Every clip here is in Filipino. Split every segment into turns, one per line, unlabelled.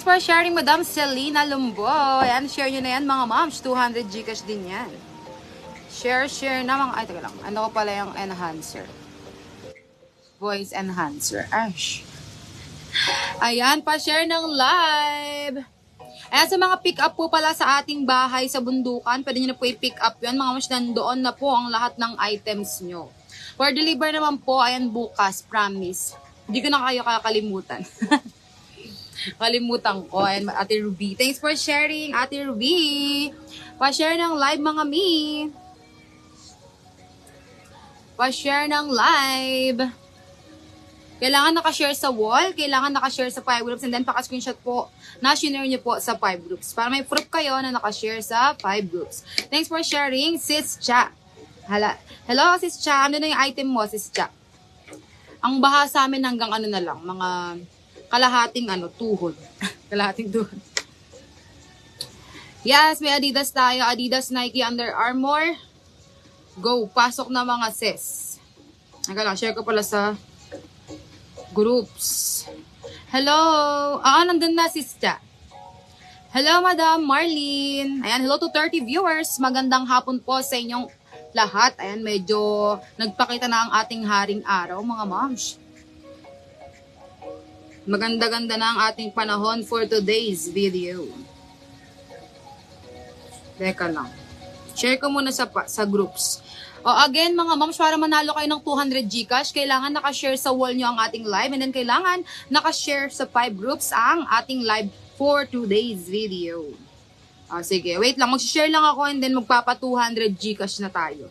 for sharing, Madam Selena Lumboy. Ayan, share nyo na yan, mga moms. 200 Gcash din yan. Share na mga... Ay, taga lang. Ano ko pala yung enhancer? Voice enhancer. Ash. Ayan, pa-share ng live. Ayan, sa mga pick up po pala sa ating bahay sa bundukan, pwede nyo na po i-pick up yun. Mga moms, nandoon na po ang lahat ng items nyo. For deliver naman po, ayan bukas, promise. Hindi ko na kayo kakalimutan. Kalimutan ko. Ayan, Ate Ruby. Thanks for sharing, Ate Ruby. Pa-share ng live, mga mi. Pa-share ng live. Kailangan nakashare sa wall, kailangan nakashare sa 5 groups, and then paka-screenshot po na share nyo po sa 5 groups. Para may proof kayo na nakashare sa 5 groups. Thanks for sharing, Sis Cha. Hello, Sis Cha. Ano na yung item mo, Sis Cha? Ang baha sa amin hanggang ano na lang, mga kalahating tuhod. Kalahating tuhod. Yes, may Adidas tayo. Adidas, Nike, Under Armour. Go, pasok na mga sis. Naka lang, share ko pala sa groups. Hello! Nandun na, Sista. Hello, Madam Marlene. Ayan, hello to 30 viewers. Magandang hapon po sa inyong lahat. Ayan, medyo nagpakita na ang ating haring araw, mga moms. Maganda-ganda na ang ating panahon for today's video. Teka lang. Share ko muna sa groups. Again, mga moms, para manalo kayo ng 200 Gcash, kailangan nakashare sa wall nyo ang ating live, and then kailangan nakashare sa 5 groups ang ating live for today's video. Sige, wait lang. Mag-share lang ako and then magpapa 200 Gcash na tayo.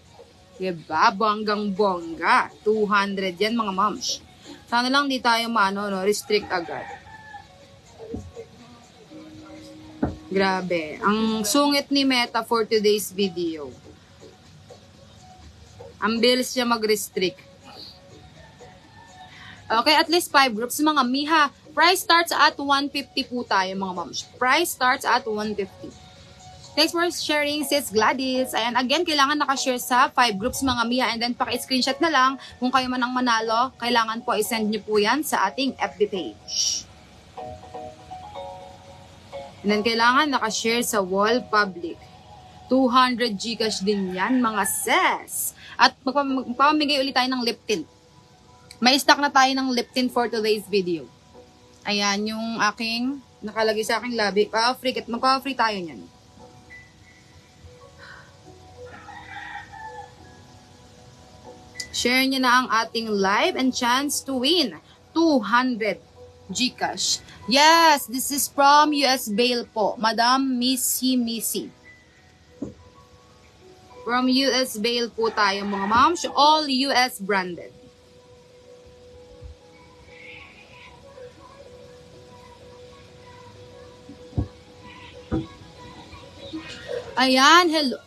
Diba? Bonggang-bongga. 200 yan, mga moms. Sana lang di tayo restrict agad. Grabe. Ang sungit ni Meta for today's video. Ang bilis siya mag-restrict. Okay, at least 5 groups. Mga miha, price starts at 150 po tayo, mga moms. Price starts at 150. Thanks for sharing, Sis Gladys. Ayan, again, kailangan nakashare sa 5 groups, mga miha. And then, paki-screenshot na lang. Kung kayo man ang manalo, kailangan po i-send nyo po yan sa ating FB page. And then, kailangan nakashare sa wall public. 200 Gcash din yan, mga sis. At magpapamigay ulit tayo ng lip tint. May stock na tayo ng lip tint for today's video. Ayan, yung aking, nakalagay sa aking labi. Magpa-free tayo niyan. Share nyo na ang ating live and chance to win 200 Gcash. Yes, this is from US Bail po. Madam Missy. From US Bail po tayo, mga moms. All US branded. Ayan, hello.